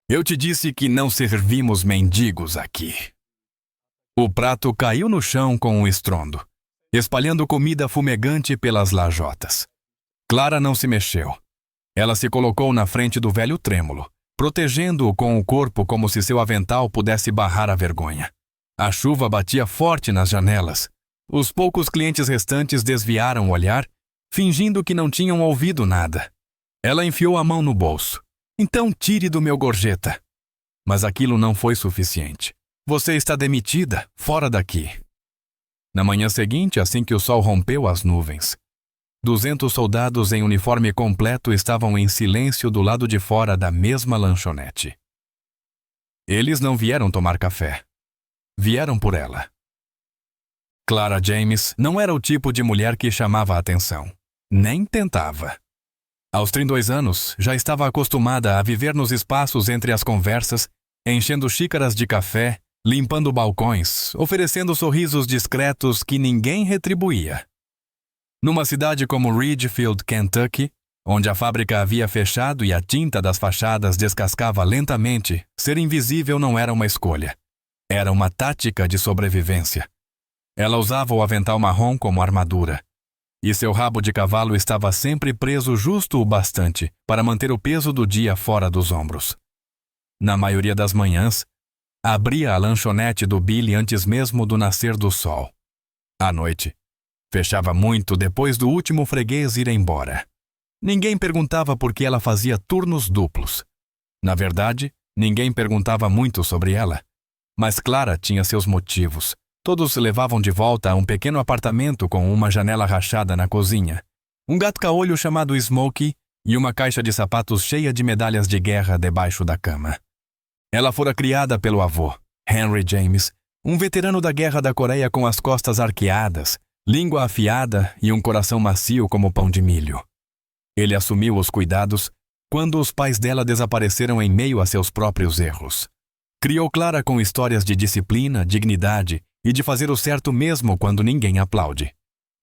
Eu te disse que não servimos mendigos aqui. O prato caiu no chão com um estrondo, espalhando comida fumegante pelas lajotas. Clara não se mexeu. Ela se colocou na frente do velho trêmulo, protegendo-o com o corpo como se seu avental pudesse barrar a vergonha. A chuva batia forte nas janelas. Os poucos clientes restantes desviaram o olhar, fingindo que não tinham ouvido nada. Ela enfiou a mão no bolso. Então tire do meu gorjeta. Mas aquilo não foi suficiente. Você está demitida, fora daqui. Na manhã seguinte, assim que o sol rompeu as nuvens, 200 soldados em uniforme completo estavam em silêncio do lado de fora da mesma lanchonete. Eles não vieram tomar café. Vieram por ela. Clara James não era o tipo de mulher que chamava a atenção. Nem tentava. Aos 32 anos, já estava acostumada a viver nos espaços entre as conversas, enchendo xícaras de café, limpando balcões, oferecendo sorrisos discretos que ninguém retribuía. Numa cidade como Ridgefield, Kentucky, onde a fábrica havia fechado e a tinta das fachadas descascava lentamente, ser invisível não era uma escolha. Era uma tática de sobrevivência. Ela usava o avental marrom como armadura, e seu rabo de cavalo estava sempre preso justo o bastante para manter o peso do dia fora dos ombros. Na maioria das manhãs, abria a lanchonete do Billy antes mesmo do nascer do sol. À noite, fechava muito depois do último freguês ir embora. Ninguém perguntava por que ela fazia turnos duplos. Na verdade, ninguém perguntava muito sobre ela. Mas Clara tinha seus motivos. Todos levavam de volta a um pequeno apartamento com uma janela rachada na cozinha, um gato caolho chamado Smokey e uma caixa de sapatos cheia de medalhas de guerra debaixo da cama. Ela fora criada pelo avô, Henry James, um veterano da Guerra da Coreia com as costas arqueadas, língua afiada e um coração macio como pão de milho. Ele assumiu os cuidados quando os pais dela desapareceram em meio a seus próprios erros. Criou Clara com histórias de disciplina, dignidade e de fazer o certo mesmo quando ninguém aplaude.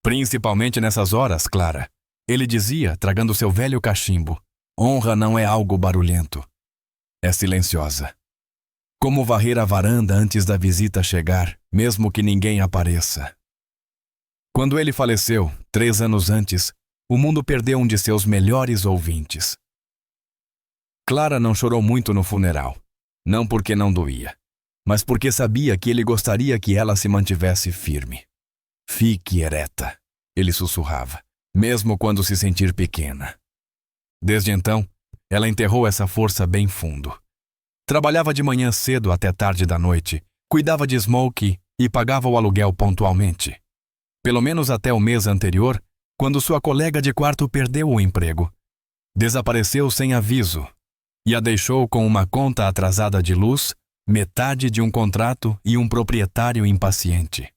Principalmente nessas horas, Clara. Ele dizia, tragando seu velho cachimbo, honra não é algo barulhento. É silenciosa. Como varrer a varanda antes da visita chegar, mesmo que ninguém apareça. Quando ele faleceu, 3 anos antes, o mundo perdeu um de seus melhores ouvintes. Clara não chorou muito no funeral. Não porque não doía, mas porque sabia que ele gostaria que ela se mantivesse firme. Fique ereta, ele sussurrava, mesmo quando se sentir pequena. Desde então, ela enterrou essa força bem fundo. Trabalhava de manhã cedo até tarde da noite, cuidava de Smokey e pagava o aluguel pontualmente. Pelo menos até o mês anterior, quando sua colega de quarto perdeu o emprego. Desapareceu sem aviso e a deixou com uma conta atrasada de luz, metade de um contrato e um proprietário impaciente.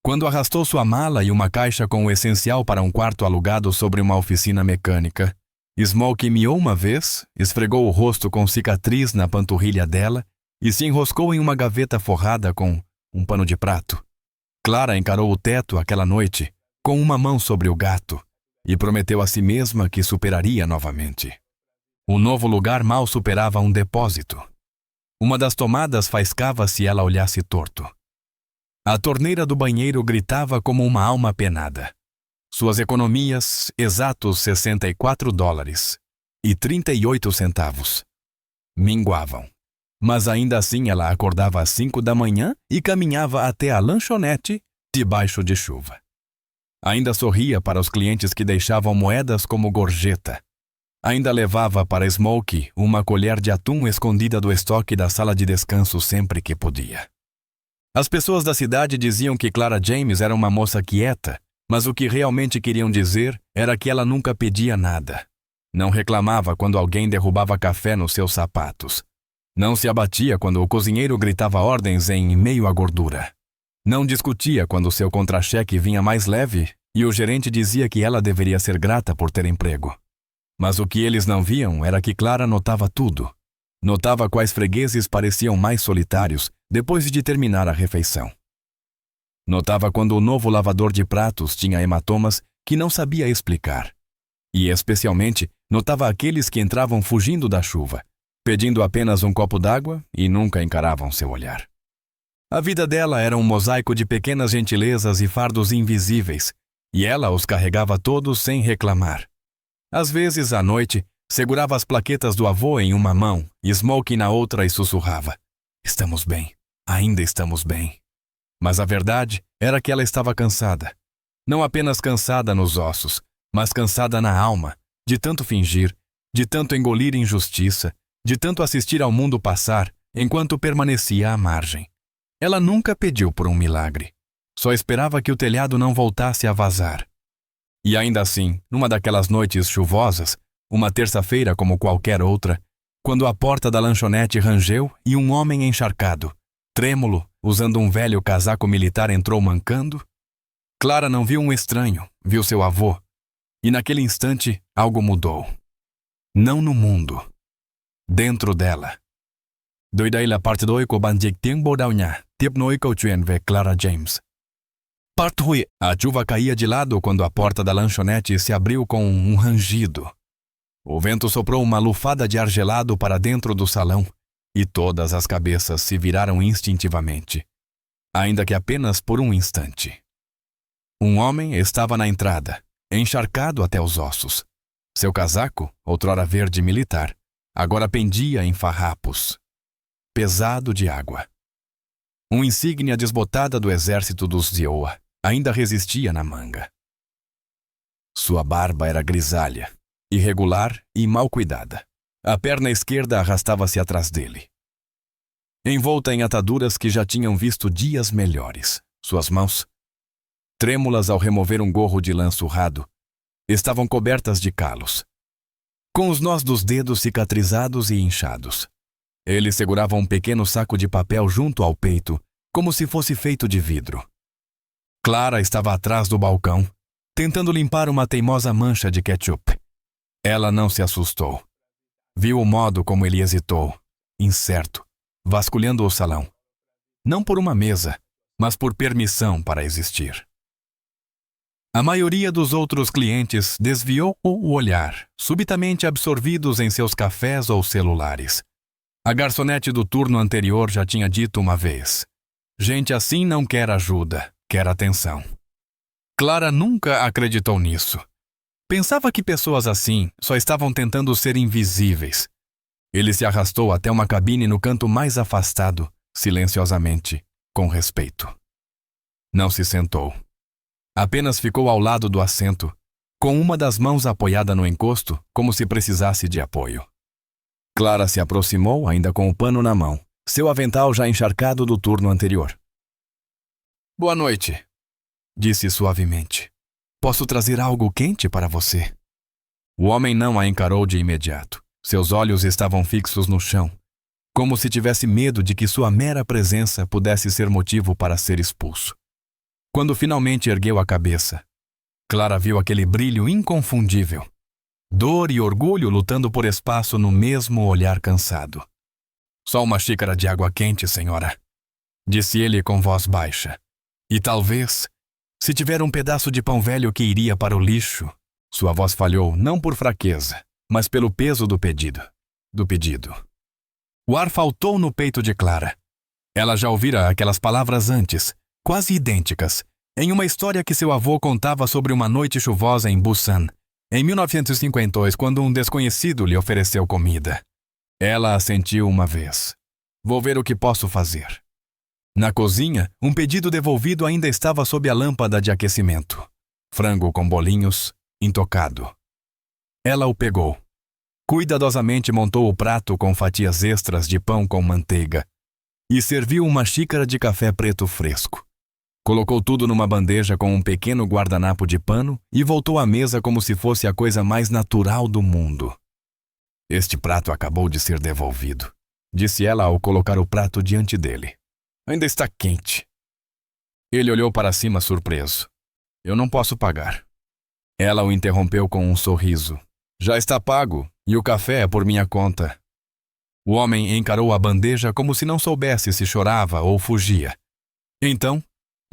Quando arrastou sua mala e uma caixa com o essencial para um quarto alugado sobre uma oficina mecânica, Smokey miou uma vez, esfregou o rosto com cicatriz na panturrilha dela e se enroscou em uma gaveta forrada com um pano de prato. Clara encarou o teto aquela noite, com uma mão sobre o gato, e prometeu a si mesma que superaria novamente. O novo lugar mal superava um depósito. Uma das tomadas faiscava se ela olhasse torto. A torneira do banheiro gritava como uma alma penada. Suas economias, exatos $64,38, minguavam. Mas ainda assim ela acordava às 5 da manhã e caminhava até a lanchonete debaixo de chuva. Ainda sorria para os clientes que deixavam moedas como gorjeta. Ainda levava para Smokey uma colher de atum escondida do estoque da sala de descanso sempre que podia. As pessoas da cidade diziam que Clara James era uma moça quieta, mas o que realmente queriam dizer era que ela nunca pedia nada. Não reclamava quando alguém derrubava café nos seus sapatos. Não se abatia quando o cozinheiro gritava ordens em meio à gordura. Não discutia quando seu contra-cheque vinha mais leve e o gerente dizia que ela deveria ser grata por ter emprego. Mas o que eles não viam era que Clara notava tudo. Notava quais fregueses pareciam mais solitários depois de terminar a refeição. Notava quando o novo lavador de pratos tinha hematomas que não sabia explicar. E, especialmente, notava aqueles que entravam fugindo da chuva, pedindo apenas um copo d'água e nunca encaravam seu olhar. A vida dela era um mosaico de pequenas gentilezas e fardos invisíveis, e ela os carregava todos sem reclamar. Às vezes, à noite, segurava as plaquetas do avô em uma mão e Smokey na outra e sussurrava: "Estamos bem, ainda estamos bem." Mas a verdade era que ela estava cansada. Não apenas cansada nos ossos, mas cansada na alma, de tanto fingir, de tanto engolir injustiça, de tanto assistir ao mundo passar enquanto permanecia à margem. Ela nunca pediu por um milagre. Só esperava que o telhado não voltasse a vazar. E ainda assim, numa daquelas noites chuvosas, uma terça-feira como qualquer outra, quando a porta da lanchonete rangeu e um homem encharcado, trêmulo, usando um velho casaco militar entrou mancando, Clara não viu um estranho, viu seu avô. E naquele instante, algo mudou. Não no mundo. Dentro dela. Đôi đây là part 2 của bản dịch tiếng Bồ Đào Nha, tiếp nối câu chuyện về Clara James. Part 2. A chuva caía de lado quando a porta da lanchonete se abriu com um rangido. O vento soprou uma lufada de ar gelado para dentro do salão e todas as cabeças se viraram instintivamente, ainda que apenas por um instante. Um homem estava na entrada, encharcado até os ossos. Seu casaco, outrora verde militar, agora pendia em farrapos, pesado de água. Uma insígnia desbotada do exército dos Zioa ainda resistia na manga. Sua barba era grisalha, irregular e mal cuidada. A perna esquerda arrastava-se atrás dele, envolta em ataduras que já tinham visto dias melhores. Suas mãos, trêmulas ao remover um gorro de lã surrado, estavam cobertas de calos, com os nós dos dedos cicatrizados e inchados. Ele segurava um pequeno saco de papel junto ao peito, como se fosse feito de vidro. Clara estava atrás do balcão, tentando limpar uma teimosa mancha de ketchup. Ela não se assustou. Viu o modo como ele hesitou, incerto, vasculhando o salão. Não por uma mesa, mas por permissão para existir. A maioria dos outros clientes desviou o olhar, subitamente absorvidos em seus cafés ou celulares. A garçonete do turno anterior já tinha dito uma vez: gente assim não quer ajuda, quer atenção. Clara nunca acreditou nisso. Pensava que pessoas assim só estavam tentando ser invisíveis. Ele se arrastou até uma cabine no canto mais afastado, silenciosamente, com respeito. Não se sentou. Apenas ficou ao lado do assento, com uma das mãos apoiada no encosto, como se precisasse de apoio. Clara se aproximou, ainda com o pano na mão, seu avental já encharcado do turno anterior. "Boa noite", disse suavemente. "Posso trazer algo quente para você?" O homem não a encarou de imediato. Seus olhos estavam fixos no chão, como se tivesse medo de que sua mera presença pudesse ser motivo para ser expulso. Quando finalmente ergueu a cabeça, Clara viu aquele brilho inconfundível. Dor e orgulho lutando por espaço no mesmo olhar cansado. "Só uma xícara de água quente, senhora", disse ele com voz baixa. "E talvez, se tiver um pedaço de pão velho que iria para o lixo." Sua voz falhou não por fraqueza, mas pelo peso do pedido. O ar faltou no peito de Clara. Ela já ouvira aquelas palavras antes, quase idênticas, em uma história que seu avô contava sobre uma noite chuvosa em Busan, em 1952, quando um desconhecido lhe ofereceu comida. Ela assentiu uma vez. "Vou ver o que posso fazer." Na cozinha, um pedido devolvido ainda estava sob a lâmpada de aquecimento. Frango com bolinhos, intocado. Ela o pegou. Cuidadosamente montou o prato com fatias extras de pão com manteiga e serviu uma xícara de café preto fresco. Colocou tudo numa bandeja com um pequeno guardanapo de pano e voltou à mesa como se fosse a coisa mais natural do mundo. "Este prato acabou de ser devolvido", disse ela ao colocar o prato diante dele. "Ainda está quente." Ele olhou para cima surpreso. "Eu não posso pagar." Ela o interrompeu com um sorriso. "Já está pago, e o café é por minha conta." O homem encarou a bandeja como se não soubesse se chorava ou fugia. Então,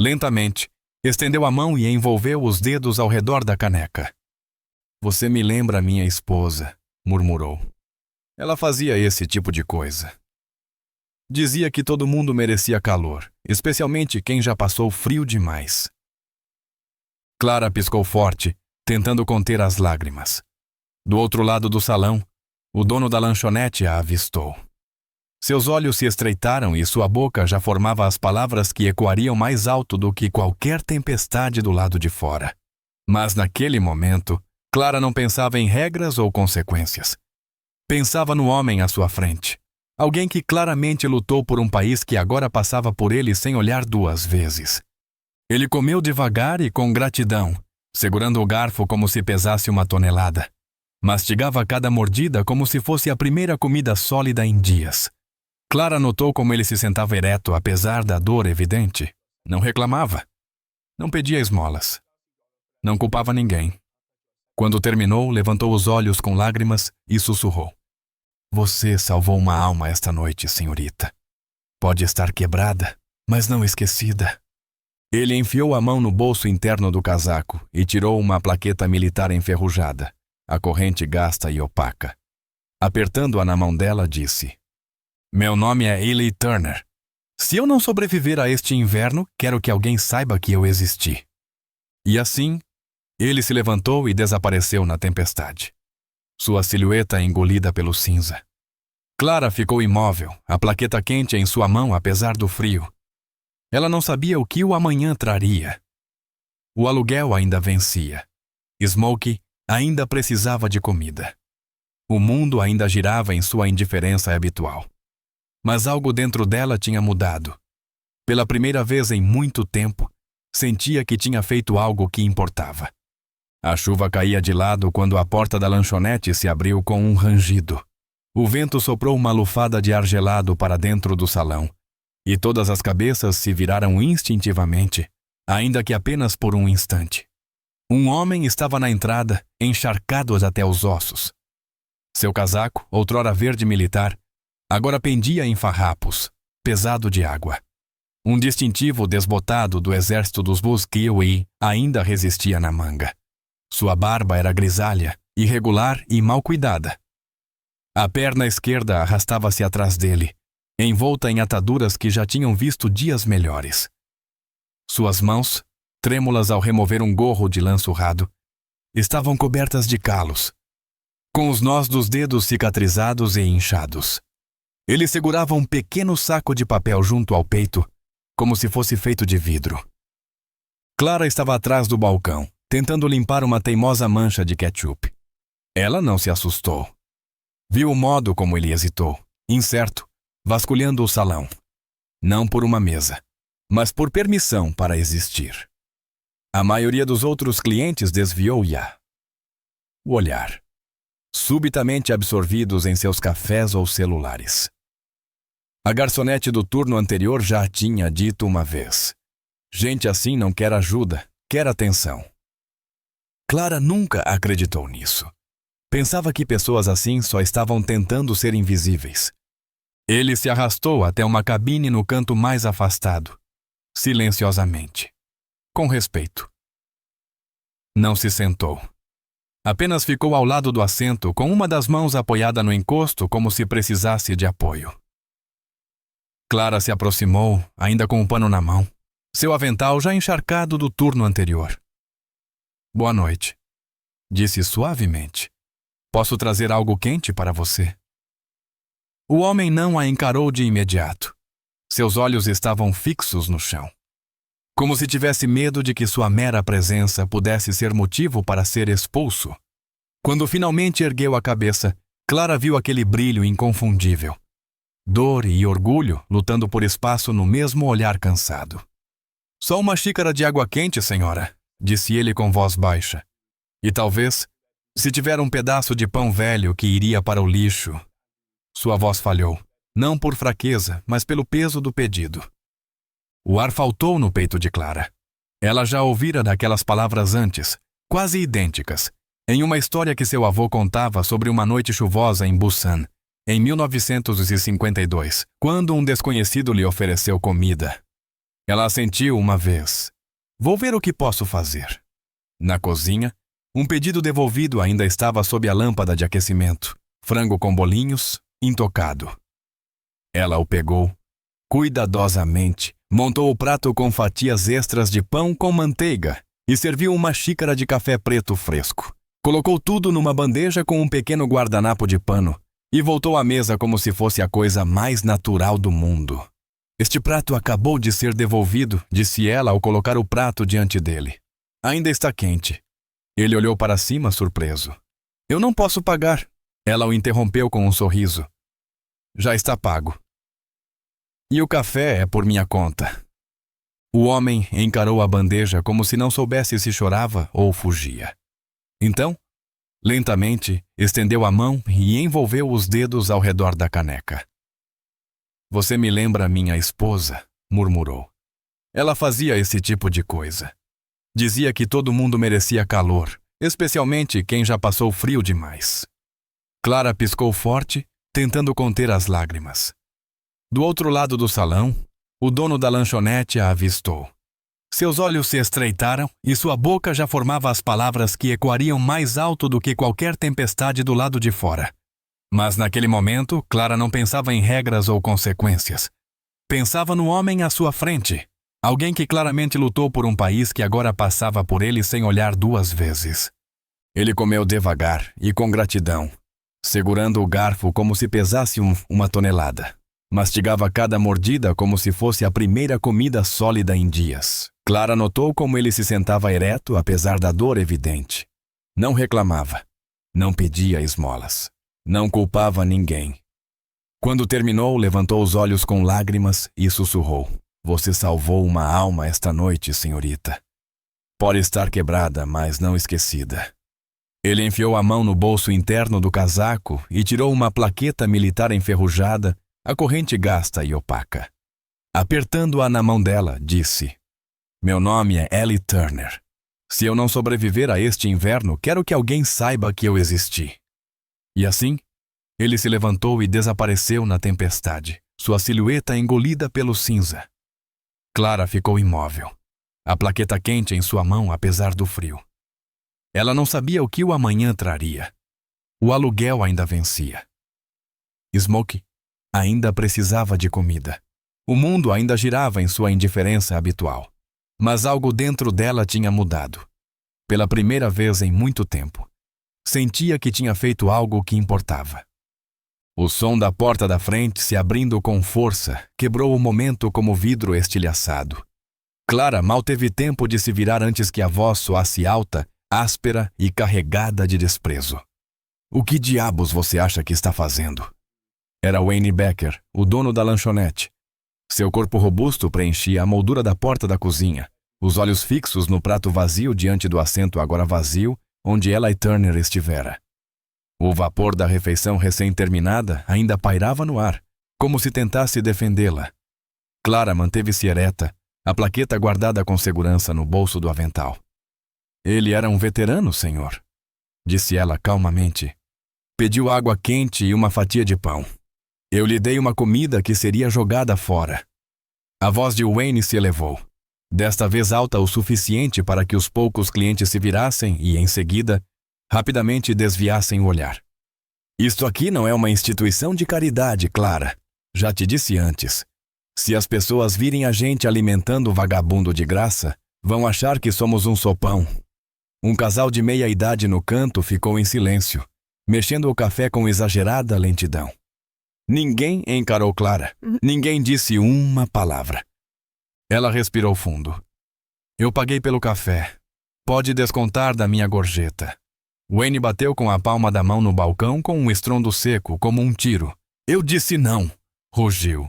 lentamente, estendeu a mão e envolveu os dedos ao redor da caneca. "Você me lembra minha esposa", murmurou. Ela fazia esse tipo de coisa. Dizia que todo mundo merecia calor, especialmente quem já passou frio demais. Clara piscou forte, tentando conter as lágrimas. Do outro lado do salão, o dono da lanchonete a avistou. Seus olhos se estreitaram e sua boca já formava as palavras que ecoariam mais alto do que qualquer tempestade do lado de fora. Mas naquele momento, Clara não pensava em regras ou consequências. Pensava no homem à sua frente. Alguém que claramente lutou por um país que agora passava por ele sem olhar duas vezes. Ele comeu devagar e com gratidão, segurando o garfo como se pesasse uma tonelada. Mastigava cada mordida como se fosse a primeira comida sólida em dias. Clara notou como ele se sentava ereto, apesar da dor evidente. Não reclamava. Não pedia esmolas. Não culpava ninguém. Quando terminou, levantou os olhos com lágrimas e sussurrou. Você salvou uma alma esta noite, senhorita. Pode estar quebrada, mas não esquecida. Ele enfiou a mão no bolso interno do casaco e tirou uma plaqueta militar enferrujada, a corrente gasta e opaca. Apertando-a na mão dela, disse: Meu nome é Ellie Turner. Se eu não sobreviver a este inverno, quero que alguém saiba que eu existi. E assim, ele se levantou e desapareceu na tempestade. Sua silhueta engolida pelo cinza. Clara ficou imóvel, a plaqueta quente em sua mão apesar do frio. Ela não sabia o que o amanhã traria. O aluguel ainda vencia. Smokey ainda precisava de comida. O mundo ainda girava em sua indiferença habitual. Mas algo dentro dela tinha mudado. Pela primeira vez em muito tempo, sentia que tinha feito algo que importava. A chuva caía de lado quando a porta da lanchonete se abriu com um rangido. O vento soprou uma lufada de ar gelado para dentro do salão, e todas as cabeças se viraram instintivamente, ainda que apenas por um instante. Um homem estava na entrada, encharcado até os ossos. Seu casaco, outrora verde militar, agora pendia em farrapos, pesado de água. Um distintivo desbotado do exército dos Busquiwee ainda resistia na manga. Sua barba era grisalha, irregular e mal cuidada. A perna esquerda arrastava-se atrás dele, envolta em ataduras que já tinham visto dias melhores. Suas mãos, trêmulas ao remover um gorro de lã surrado, estavam cobertas de calos, com os nós dos dedos cicatrizados e inchados. Ele segurava um pequeno saco de papel junto ao peito, como se fosse feito de vidro. Clara estava atrás do balcão, tentando limpar uma teimosa mancha de ketchup. Ela não se assustou. Viu o modo como ele hesitou, incerto, vasculhando o salão. Não por uma mesa, mas por permissão para existir. A maioria dos outros clientes desviou-a o olhar, subitamente absorvidos em seus cafés ou celulares. A garçonete do turno anterior já tinha dito uma vez: gente assim não quer ajuda, quer atenção. Clara nunca acreditou nisso. Pensava que pessoas assim só estavam tentando ser invisíveis. Ele se arrastou até uma cabine no canto mais afastado, silenciosamente, com respeito. Não se sentou. Apenas ficou ao lado do assento com uma das mãos apoiada no encosto como se precisasse de apoio. Clara se aproximou, ainda com o pano na mão, seu avental já encharcado do turno anterior. Boa noite, disse suavemente. Posso trazer algo quente para você? O homem não a encarou de imediato. Seus olhos estavam fixos no chão, como se tivesse medo de que sua mera presença pudesse ser motivo para ser expulso. Quando finalmente ergueu a cabeça, Clara viu aquele brilho inconfundível. Dor e orgulho lutando por espaço no mesmo olhar cansado. Só uma xícara de água quente, senhora, disse ele com voz baixa. E talvez, se tiver um pedaço de pão velho que iria para o lixo. Sua voz falhou, não por fraqueza, mas pelo peso do pedido. O ar faltou no peito de Clara. Ela já ouvira daquelas palavras antes, quase idênticas, em uma história que seu avô contava sobre uma noite chuvosa em Busan, em 1952, quando um desconhecido lhe ofereceu comida. Ela assentiu uma vez. Vou ver o que posso fazer. Na cozinha, um pedido devolvido ainda estava sob a lâmpada de aquecimento. frango com bolinhos, intocado. Ela o pegou, cuidadosamente, montou o prato com fatias extras de pão com manteiga e serviu uma xícara de café preto fresco. Colocou tudo numa bandeja com um pequeno guardanapo de pano e voltou à mesa como se fosse a coisa mais natural do mundo. Este prato acabou de ser devolvido, disse ela ao colocar o prato diante dele. Ainda está quente. Ele olhou para cima, surpreso. Eu não posso pagar. Ela o interrompeu com um sorriso. Já está pago. E o café é por minha conta. O homem encarou a bandeja como se não soubesse se chorava ou fugia. Então, lentamente, estendeu a mão e envolveu os dedos ao redor da caneca. Você me lembra minha esposa, murmurou. Ela fazia esse tipo de coisa. Dizia que todo mundo merecia calor, especialmente quem já passou frio demais. Clara piscou forte, tentando conter as lágrimas. Do outro lado do salão, o dono da lanchonete a avistou. Seus olhos se estreitaram e sua boca já formava as palavras que ecoariam mais alto do que qualquer tempestade do lado de fora. Mas naquele momento, Clara não pensava em regras ou consequências. Pensava no homem à sua frente. Alguém que claramente lutou por um país que agora passava por ele sem olhar duas vezes. Ele comeu devagar e com gratidão, segurando o garfo como se pesasse uma tonelada. Mastigava cada mordida como se fosse a primeira comida sólida em dias. Clara notou como ele se sentava ereto, apesar da dor evidente. Não reclamava. Não pedia esmolas. Não culpava ninguém. Quando terminou, levantou os olhos com lágrimas e sussurrou. Você salvou uma alma esta noite, senhorita. Pode estar quebrada, mas não esquecida. Ele enfiou a mão no bolso interno do casaco e tirou uma plaqueta militar enferrujada, a corrente gasta e opaca. Apertando-a na mão dela, disse: Meu nome é Ellie Turner. Se eu não sobreviver a este inverno, quero que alguém saiba que eu existi. E assim, ele se levantou e desapareceu na tempestade, sua silhueta engolida pelo cinza. Clara ficou imóvel, a plaqueta quente em sua mão apesar do frio. Ela não sabia o que o amanhã traria. O aluguel ainda vencia. Smokey ainda precisava de comida. O mundo ainda girava em sua indiferença habitual. Mas algo dentro dela tinha mudado. Pela primeira vez em muito tempo. Sentia que tinha feito algo que importava. O som da porta da frente se abrindo com força quebrou o momento como vidro estilhaçado. Clara mal teve tempo de se virar antes que a voz soasse alta, áspera e carregada de desprezo. O que diabos você acha que está fazendo? Era Wayne Becker, o dono da lanchonete. Seu corpo robusto preenchia a moldura da porta da cozinha, os olhos fixos no prato vazio diante do assento agora vazio, onde Ellie Turner estivera. O vapor da refeição recém-terminada ainda pairava no ar, como se tentasse defendê-la. Clara manteve-se ereta, a plaqueta guardada com segurança no bolso do avental. Ele era um veterano, senhor, disse ela calmamente. Pediu água quente e uma fatia de pão. Eu lhe dei uma comida que seria jogada fora. A voz de Wayne se elevou, desta vez alta o suficiente para que os poucos clientes se virassem e, em seguida, rapidamente desviassem o olhar. Isto aqui não é uma instituição de caridade, Clara. Já te disse antes. Se as pessoas virem a gente alimentando o vagabundo de graça, vão achar que somos um sopão. Um casal de meia-idade no canto ficou em silêncio, mexendo o café com exagerada lentidão. Ninguém encarou Clara. Ninguém disse uma palavra. Ela respirou fundo. Eu paguei pelo café. Pode descontar da minha gorjeta. Wayne bateu com a palma da mão no balcão com um estrondo seco, como um tiro. Eu disse não, rugiu.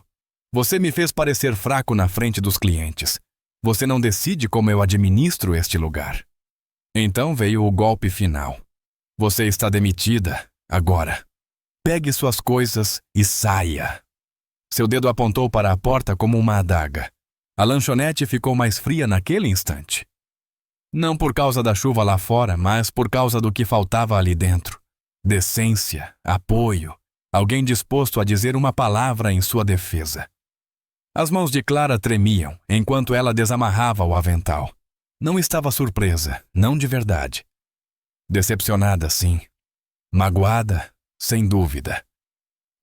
Você me fez parecer fraco na frente dos clientes. Você não decide como eu administro este lugar. Então veio o golpe final. Você está demitida, agora. Pegue suas coisas e saia. Seu dedo apontou para a porta como uma adaga. A lanchonete ficou mais fria naquele instante. Não por causa da chuva lá fora, mas por causa do que faltava ali dentro. Decência, apoio, alguém disposto a dizer uma palavra em sua defesa. As mãos de Clara tremiam, enquanto ela desamarrava o avental. Não estava surpresa, não de verdade. Decepcionada, sim. Magoada, sem dúvida.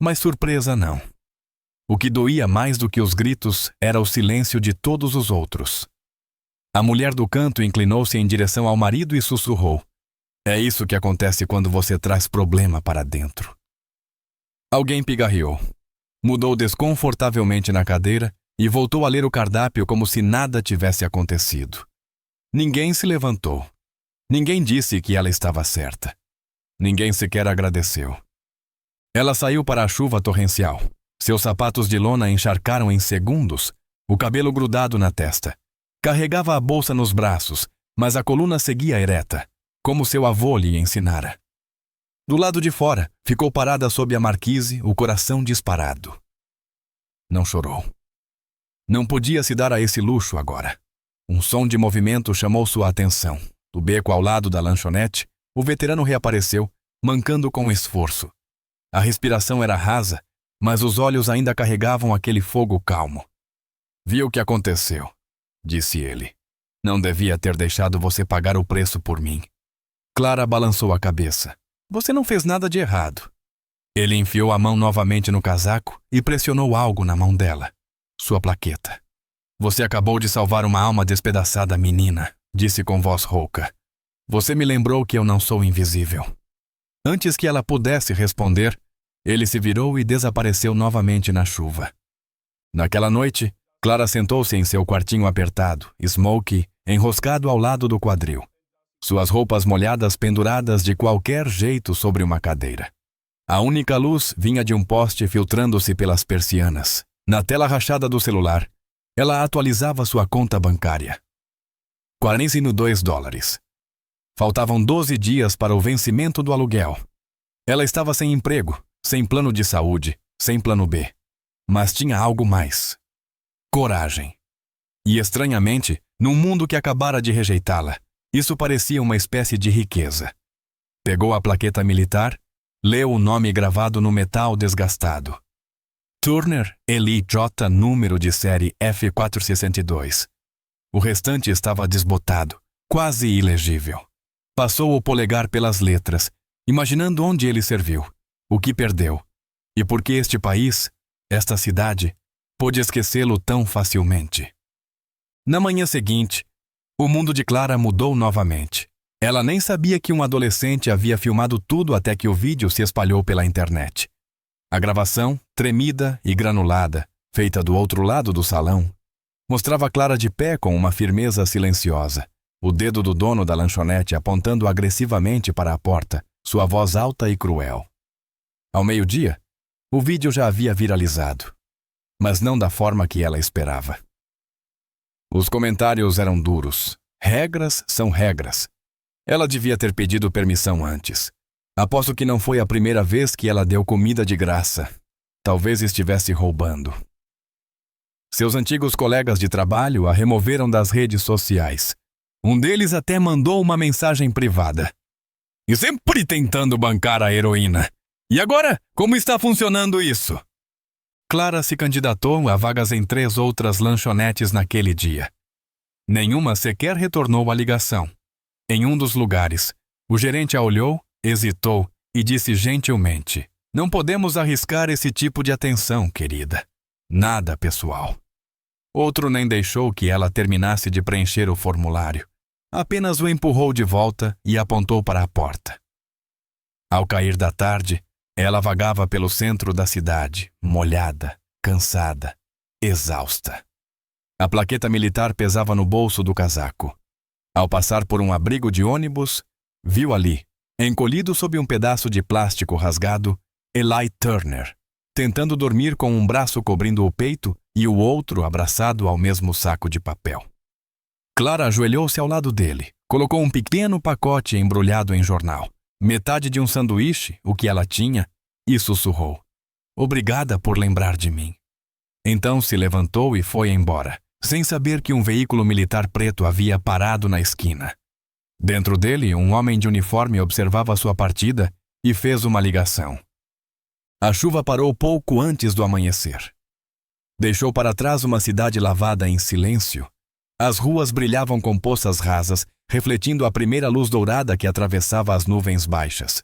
Mas surpresa não. O que doía mais do que os gritos era o silêncio de todos os outros. A mulher do canto inclinou-se em direção ao marido e sussurrou: "É isso que acontece quando você traz problema para dentro." Alguém pigarreou. Mudou desconfortavelmente na cadeira e voltou a ler o cardápio como se nada tivesse acontecido. Ninguém se levantou. Ninguém disse que ela estava certa. Ninguém sequer agradeceu. Ela saiu para a chuva torrencial. Seus sapatos de lona encharcaram em segundos, o cabelo grudado na testa. Carregava a bolsa nos braços, mas a coluna seguia ereta, como seu avô lhe ensinara. Do lado de fora, ficou parada sob a marquise, o coração disparado. Não chorou. Não podia se dar a esse luxo agora. Um som de movimento chamou sua atenção. Do beco ao lado da lanchonete, o veterano reapareceu, mancando com esforço. A respiração era rasa, mas os olhos ainda carregavam aquele fogo calmo. "Vi o que aconteceu", disse ele. "Não devia ter deixado você pagar o preço por mim." Clara balançou a cabeça. "Você não fez nada de errado." Ele enfiou a mão novamente no casaco e pressionou algo na mão dela. Sua plaqueta. "Você acabou de salvar uma alma despedaçada, menina", disse com voz rouca. "Você me lembrou que eu não sou invisível." Antes que ela pudesse responder, ele se virou e desapareceu novamente na chuva. Naquela noite, Clara sentou-se em seu quartinho apertado, smoky, enroscado ao lado do quadril. Suas roupas molhadas penduradas de qualquer jeito sobre uma cadeira. A única luz vinha de um poste filtrando-se pelas persianas. Na tela rachada do celular, ela atualizava sua conta bancária. $42. Faltavam 12 dias para o vencimento do aluguel. Ela estava sem emprego, sem plano de saúde, sem plano B. Mas tinha algo mais. Coragem. E estranhamente, num mundo que acabara de rejeitá-la, isso parecia uma espécie de riqueza. Pegou a plaqueta militar, leu o nome gravado no metal desgastado. Turner Eli J. número de série F462. O restante estava desbotado, quase ilegível. Passou o polegar pelas letras, imaginando onde ele serviu, o que perdeu, e por que este país, esta cidade, pôde esquecê-lo tão facilmente. Na manhã seguinte, o mundo de Clara mudou novamente. Ela nem sabia que um adolescente havia filmado tudo até que o vídeo se espalhou pela internet. A gravação, tremida e granulada, feita do outro lado do salão, mostrava Clara de pé com uma firmeza silenciosa, o dedo do dono da lanchonete apontando agressivamente para a porta, sua voz alta e cruel. Ao meio-dia, o vídeo já havia viralizado, mas não da forma que ela esperava. Os comentários eram duros. Regras são regras. Ela devia ter pedido permissão antes. Aposto que não foi a primeira vez que ela deu comida de graça. Talvez estivesse roubando. Seus antigos colegas de trabalho a removeram das redes sociais. Um deles até mandou uma mensagem privada. "E sempre tentando bancar a heroína. E agora, como está funcionando isso?" Clara se candidatou a vagas em 3 outras lanchonetes naquele dia. Nenhuma sequer retornou a ligação. Em um dos lugares, o gerente a olhou, hesitou e disse gentilmente: "Não podemos arriscar esse tipo de atenção, querida. Nada pessoal." Outro nem deixou que ela terminasse de preencher o formulário. Apenas o empurrou de volta e apontou para a porta. Ao cair da tarde, ela vagava pelo centro da cidade, molhada, cansada, exausta. A plaqueta militar pesava no bolso do casaco. Ao passar por um abrigo de ônibus, viu ali, encolhido sob um pedaço de plástico rasgado, Eli Turner, tentando dormir com um braço cobrindo o peito e o outro abraçado ao mesmo saco de papel. Clara ajoelhou-se ao lado dele, colocou um pequeno pacote embrulhado em jornal, metade de um sanduíche, o que ela tinha, e sussurrou: "Obrigada por lembrar de mim." Então se levantou e foi embora, sem saber que um veículo militar preto havia parado na esquina. Dentro dele, um homem de uniforme observava sua partida e fez uma ligação. A chuva parou pouco antes do amanhecer. Deixou para trás uma cidade lavada em silêncio. As ruas brilhavam com poças rasas, refletindo a primeira luz dourada que atravessava as nuvens baixas.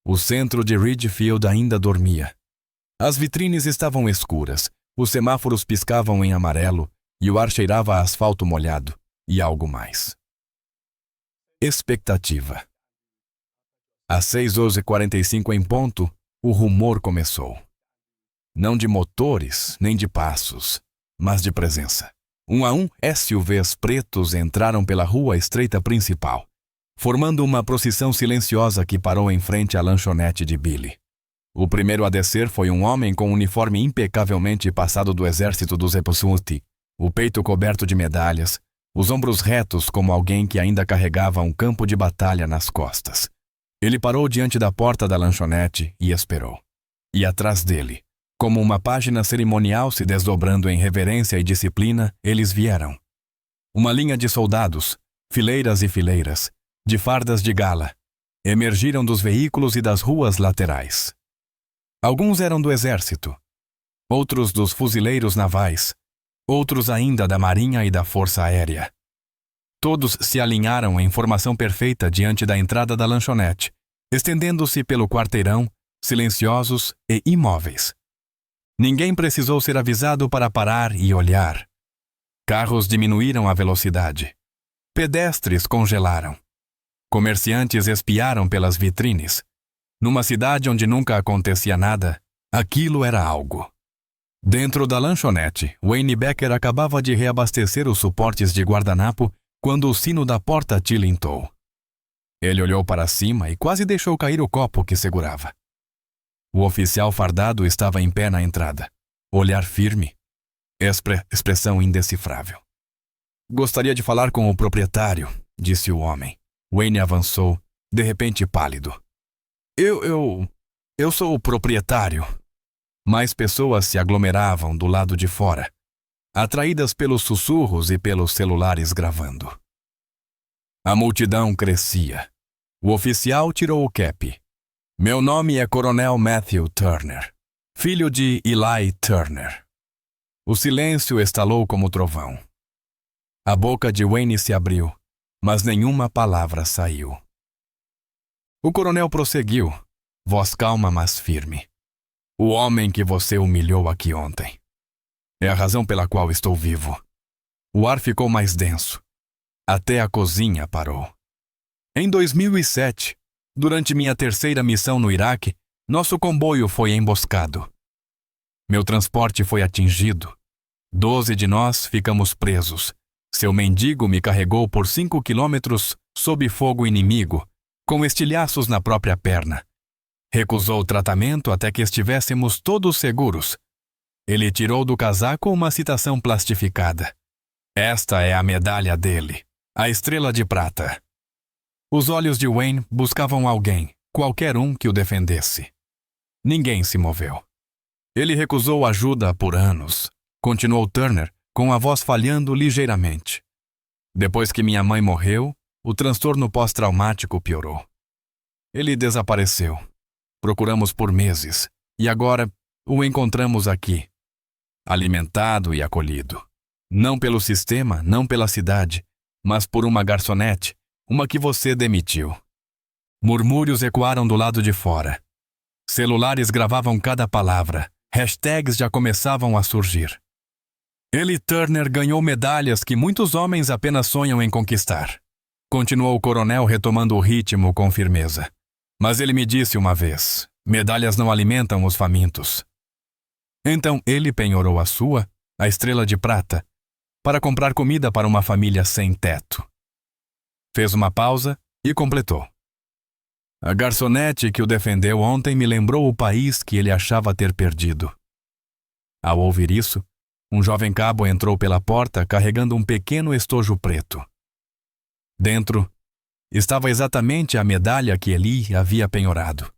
O centro de Ridgefield ainda dormia. As vitrines estavam escuras, os semáforos piscavam em amarelo e o ar cheirava a asfalto molhado e algo mais. Expectativa. Às 6h45 em ponto, o rumor começou. Não de motores, nem de passos, mas de presença. Um a um, SUVs pretos entraram pela rua estreita principal, formando uma procissão silenciosa que parou em frente à lanchonete de Billy. O primeiro a descer foi um homem com um uniforme impecavelmente passado do exército dos Epsuti, o peito coberto de medalhas, os ombros retos como alguém que ainda carregava um campo de batalha nas costas. Ele parou diante da porta da lanchonete e esperou. E atrás dele, como uma página cerimonial se desdobrando em reverência e disciplina, eles vieram. Uma linha de soldados, fileiras e fileiras, de fardas de gala, emergiram dos veículos e das ruas laterais. Alguns eram do exército, outros dos fuzileiros navais, outros ainda da marinha e da força aérea. Todos se alinharam em formação perfeita diante da entrada da lanchonete, estendendo-se pelo quarteirão, silenciosos e imóveis. Ninguém precisou ser avisado para parar e olhar. Carros diminuíram a velocidade. Pedestres congelaram. Comerciantes espiaram pelas vitrines. Numa cidade onde nunca acontecia nada, aquilo era algo. Dentro da lanchonete, Wayne Becker acabava de reabastecer os suportes de guardanapo quando o sino da porta tilintou. Ele olhou para cima e quase deixou cair o copo que segurava. O oficial fardado estava em pé na entrada. Olhar firme. Expressão indecifrável. Gostaria de falar com o proprietário, disse o homem. Wayne avançou, de repente pálido. Eu sou o proprietário. Mais pessoas se aglomeravam do lado de fora, atraídas pelos sussurros e pelos celulares gravando. A multidão crescia. O oficial tirou o cap. Meu nome é Coronel Matthew Turner, filho de Eli Turner. O silêncio estalou como trovão. A boca de Wayne se abriu, mas nenhuma palavra saiu. O coronel prosseguiu, voz calma mas firme. O homem que você humilhou aqui ontem. É a razão pela qual estou vivo. O ar ficou mais denso. Até a cozinha parou. Em 2007, durante minha terceira missão no Iraque, nosso comboio foi emboscado. Meu transporte foi atingido. 12 de nós ficamos presos. Seu mendigo me carregou por 5 quilômetros sob fogo inimigo, com estilhaços na própria perna. Recusou o tratamento até que estivéssemos todos seguros. Ele tirou do casaco uma citação plastificada. Esta é a medalha dele, a estrela de prata. Os olhos de Wayne buscavam alguém, qualquer um que o defendesse. Ninguém se moveu. Ele recusou ajuda por anos, continuou Turner, com a voz falhando ligeiramente. Depois que minha mãe morreu, o transtorno pós-traumático piorou. Ele desapareceu. Procuramos por meses, e agora o encontramos aqui, alimentado e acolhido. Não pelo sistema, não pela cidade, mas por uma garçonete, uma que você demitiu. Murmúrios ecoaram do lado de fora. Celulares gravavam cada palavra, hashtags já começavam a surgir. Eli Turner ganhou medalhas que muitos homens apenas sonham em conquistar. Continuou o coronel retomando o ritmo com firmeza. Mas ele me disse uma vez, medalhas não alimentam os famintos. Então ele penhorou a sua, a estrela de prata, para comprar comida para uma família sem teto. Fez uma pausa e completou. A garçonete que o defendeu ontem me lembrou o país que ele achava ter perdido. Ao ouvir isso, um jovem cabo entrou pela porta carregando um pequeno estojo preto. Dentro, estava exatamente a medalha que Eli havia penhorado.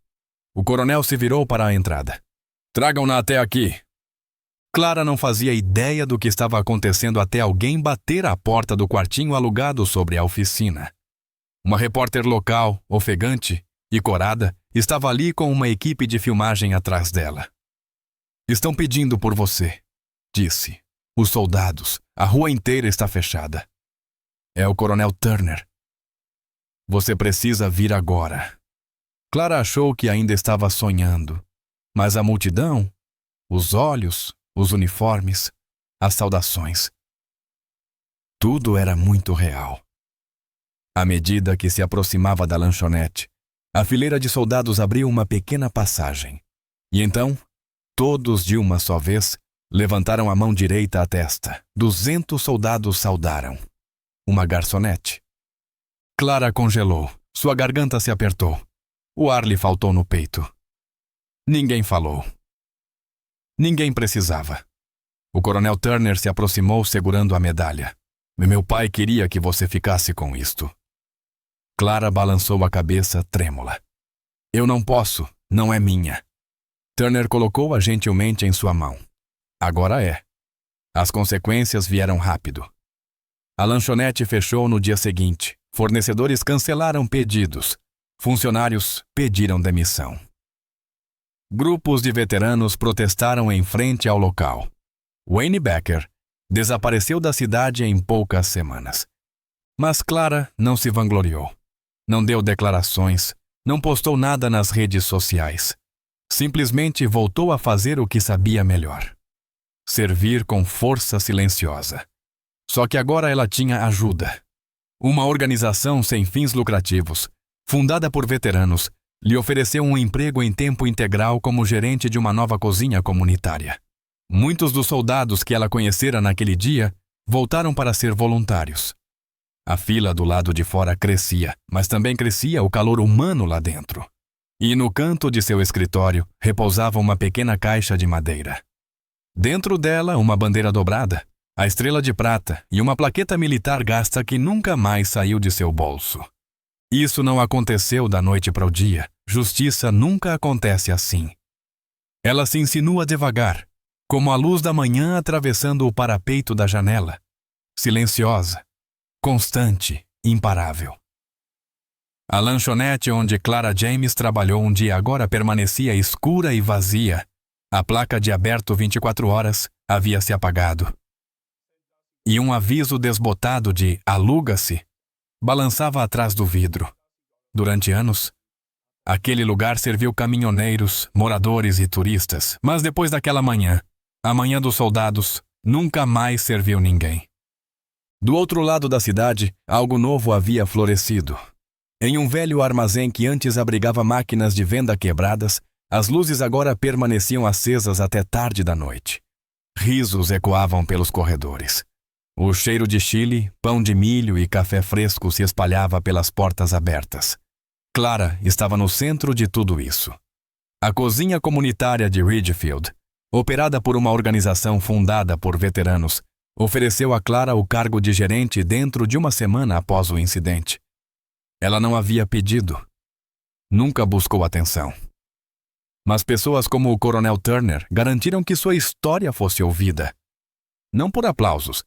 O coronel se virou para a entrada. Tragam-na até aqui. Clara não fazia ideia do que estava acontecendo até alguém bater à porta do quartinho alugado sobre a oficina. Uma repórter local, ofegante e corada, estava ali com uma equipe de filmagem atrás dela. Estão pedindo por você, disse. Os soldados, a rua inteira está fechada. É o coronel Turner. Você precisa vir agora. Clara achou que ainda estava sonhando, mas a multidão, os olhos, os uniformes, as saudações. Tudo era muito real. À medida que se aproximava da lanchonete, a fileira de soldados abriu uma pequena passagem. E então, todos de uma só vez, levantaram a mão direita à testa. 200 soldados saudaram. Uma garçonete. Clara congelou. Sua garganta se apertou. O ar lhe faltou no peito. Ninguém falou. Ninguém precisava. O coronel Turner se aproximou segurando a medalha. Meu pai queria que você ficasse com isto. Clara balançou a cabeça trêmula. Eu não posso, não é minha. Turner colocou-a gentilmente em sua mão. Agora é. As consequências vieram rápido. A lanchonete fechou no dia seguinte. Fornecedores cancelaram pedidos. Funcionários pediram demissão. Grupos de veteranos protestaram em frente ao local. Wayne Becker desapareceu da cidade em poucas semanas. Mas Clara não se vangloriou. Não deu declarações, não postou nada nas redes sociais. Simplesmente voltou a fazer o que sabia melhor. Servir com força silenciosa. Só que agora ela tinha ajuda. Uma organização sem fins lucrativos, fundada por veteranos, lhe ofereceu um emprego em tempo integral como gerente de uma nova cozinha comunitária. Muitos dos soldados que ela conhecera naquele dia voltaram para ser voluntários. A fila do lado de fora crescia, mas também crescia o calor humano lá dentro. E no canto de seu escritório repousava uma pequena caixa de madeira. Dentro dela, uma bandeira dobrada, a estrela de prata e uma plaqueta militar gasta que nunca mais saiu de seu bolso. Isso não aconteceu da noite para o dia. Justiça nunca acontece assim. Ela se insinua devagar, como a luz da manhã atravessando o parapeito da janela. Silenciosa, constante, imparável. A lanchonete onde Clara James trabalhou um dia agora permanecia escura e vazia. A placa de aberto 24 horas havia se apagado. E um aviso desbotado de aluga-se balançava atrás do vidro. Durante anos, aquele lugar serviu caminhoneiros, moradores e turistas, mas depois daquela manhã, a manhã dos soldados, nunca mais serviu ninguém. Do outro lado da cidade, algo novo havia florescido. Em um velho armazém que antes abrigava máquinas de venda quebradas, as luzes agora permaneciam acesas até tarde da noite. Risos ecoavam pelos corredores. O cheiro de chile, pão de milho e café fresco se espalhava pelas portas abertas. Clara estava no centro de tudo isso. A cozinha comunitária de Ridgefield, operada por uma organização fundada por veteranos, ofereceu a Clara o cargo de gerente dentro de uma semana após o incidente. Ela não havia pedido. Nunca buscou atenção. Mas pessoas como o coronel Turner garantiram que sua história fosse ouvida. Não por aplausos,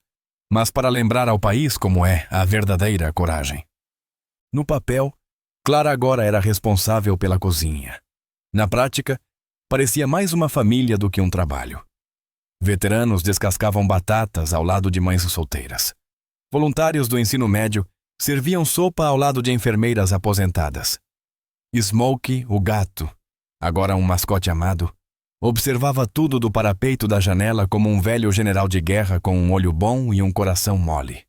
mas para lembrar ao país como é a verdadeira coragem. No papel, Clara agora era responsável pela cozinha. Na prática, parecia mais uma família do que um trabalho. Veteranos descascavam batatas ao lado de mães solteiras. Voluntários do ensino médio serviam sopa ao lado de enfermeiras aposentadas. Smokey, o gato, agora um mascote amado, observava tudo do parapeito da janela como um velho general de guerra com um olho bom e um coração mole.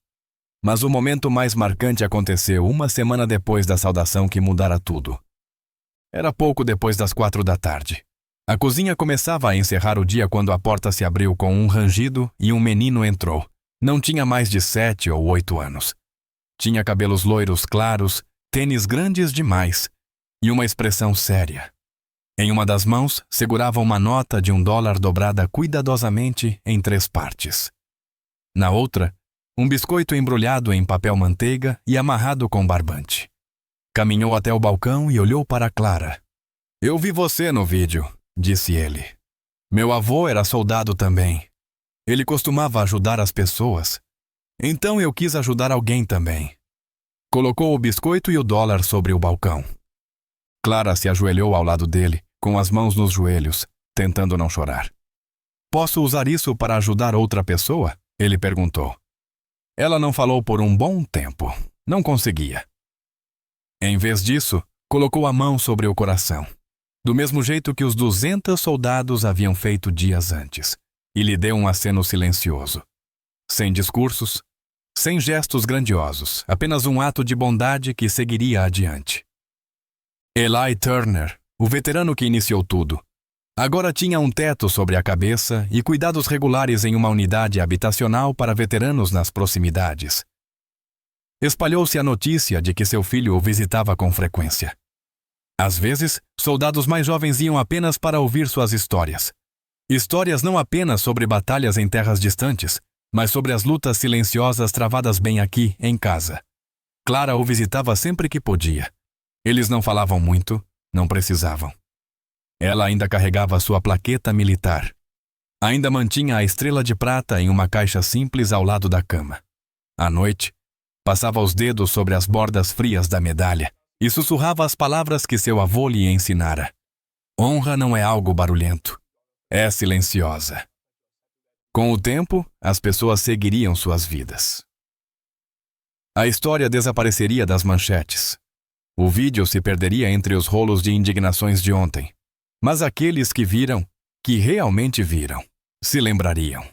Mas o momento mais marcante aconteceu uma semana depois da saudação que mudara tudo. Era pouco depois das 4 da tarde. A cozinha começava a encerrar o dia quando a porta se abriu com um rangido e um menino entrou. Não tinha mais de 7 ou 8 anos. Tinha cabelos loiros claros, tênis grandes demais e uma expressão séria. Em uma das mãos, segurava uma nota de $1 dobrada cuidadosamente em 3 partes. Na outra, um biscoito embrulhado em papel manteiga e amarrado com barbante. Caminhou até o balcão e olhou para Clara. "Eu vi você no vídeo", disse ele. "Meu avô era soldado também. Ele costumava ajudar as pessoas. Então eu quis ajudar alguém também." Colocou o biscoito e o $1 sobre o balcão. Clara se ajoelhou ao lado dele, com as mãos nos joelhos, tentando não chorar. "Posso usar isso para ajudar outra pessoa?" ele perguntou. Ela não falou por um bom tempo. Não conseguia. Em vez disso, colocou a mão sobre o coração, do mesmo jeito que os 200 soldados haviam feito dias antes, e lhe deu um aceno silencioso. Sem discursos, sem gestos grandiosos, apenas um ato de bondade que seguiria adiante. Eli Turner, o veterano que iniciou tudo, agora tinha um teto sobre a cabeça e cuidados regulares em uma unidade habitacional para veteranos nas proximidades. Espalhou-se a notícia de que seu filho o visitava com frequência. Às vezes, soldados mais jovens iam apenas para ouvir suas histórias. Histórias não apenas sobre batalhas em terras distantes, mas sobre as lutas silenciosas travadas bem aqui, em casa. Clara o visitava sempre que podia. Eles não falavam muito, não precisavam. Ela ainda carregava sua plaqueta militar. Ainda mantinha a estrela de prata em uma caixa simples ao lado da cama. À noite, passava os dedos sobre as bordas frias da medalha e sussurrava as palavras que seu avô lhe ensinara. Honra não é algo barulhento. É silenciosa. Com o tempo, as pessoas seguiriam suas vidas. A história desapareceria das manchetes. O vídeo se perderia entre os rolos de indignações de ontem. Mas aqueles que viram, que realmente viram, se lembrariam.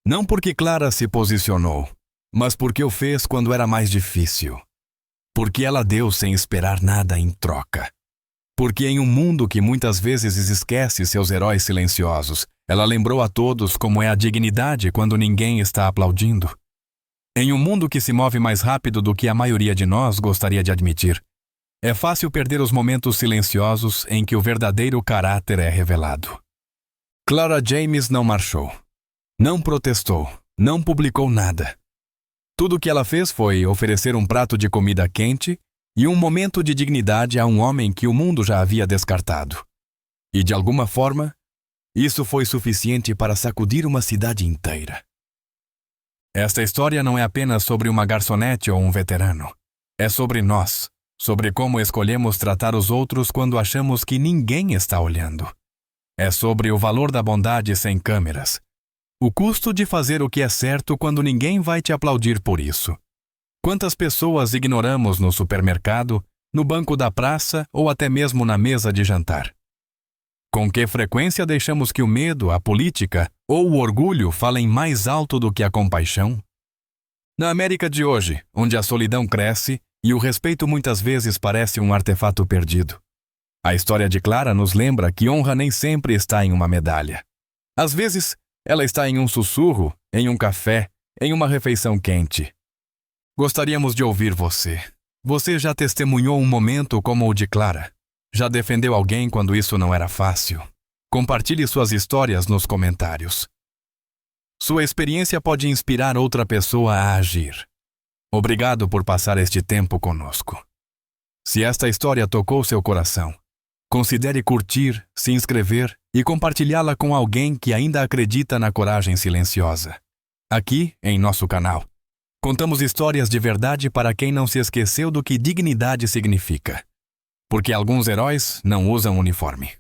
Não porque Clara se posicionou, mas porque o fez quando era mais difícil. Porque ela deu sem esperar nada em troca. Porque em um mundo que muitas vezes esquece seus heróis silenciosos, ela lembrou a todos como é a dignidade quando ninguém está aplaudindo. Em um mundo que se move mais rápido do que a maioria de nós gostaria de admitir, é fácil perder os momentos silenciosos em que o verdadeiro caráter é revelado. Clara James não marchou, não protestou, não publicou nada. Tudo o que ela fez foi oferecer um prato de comida quente e um momento de dignidade a um homem que o mundo já havia descartado. E, de alguma forma, isso foi suficiente para sacudir uma cidade inteira. Esta história não é apenas sobre uma garçonete ou um veterano. É sobre nós, sobre como escolhemos tratar os outros quando achamos que ninguém está olhando. É sobre o valor da bondade sem câmeras. O custo de fazer o que é certo quando ninguém vai te aplaudir por isso. Quantas pessoas ignoramos no supermercado, no banco da praça ou até mesmo na mesa de jantar? Com que frequência deixamos que o medo, a política ou o orgulho falem mais alto do que a compaixão? Na América de hoje, onde a solidão cresce e o respeito muitas vezes parece um artefato perdido, a história de Clara nos lembra que honra nem sempre está em uma medalha. Às vezes, ela está em um sussurro, em um café, em uma refeição quente. Gostaríamos de ouvir você. Você já testemunhou um momento como o de Clara? Já defendeu alguém quando isso não era fácil? Compartilhe suas histórias nos comentários. Sua experiência pode inspirar outra pessoa a agir. Obrigado por passar este tempo conosco. Se esta história tocou seu coração, considere curtir, se inscrever e compartilhá-la com alguém que ainda acredita na coragem silenciosa. Aqui, em nosso canal, contamos histórias de verdade para quem não se esqueceu do que dignidade significa. Porque alguns heróis não usam uniforme.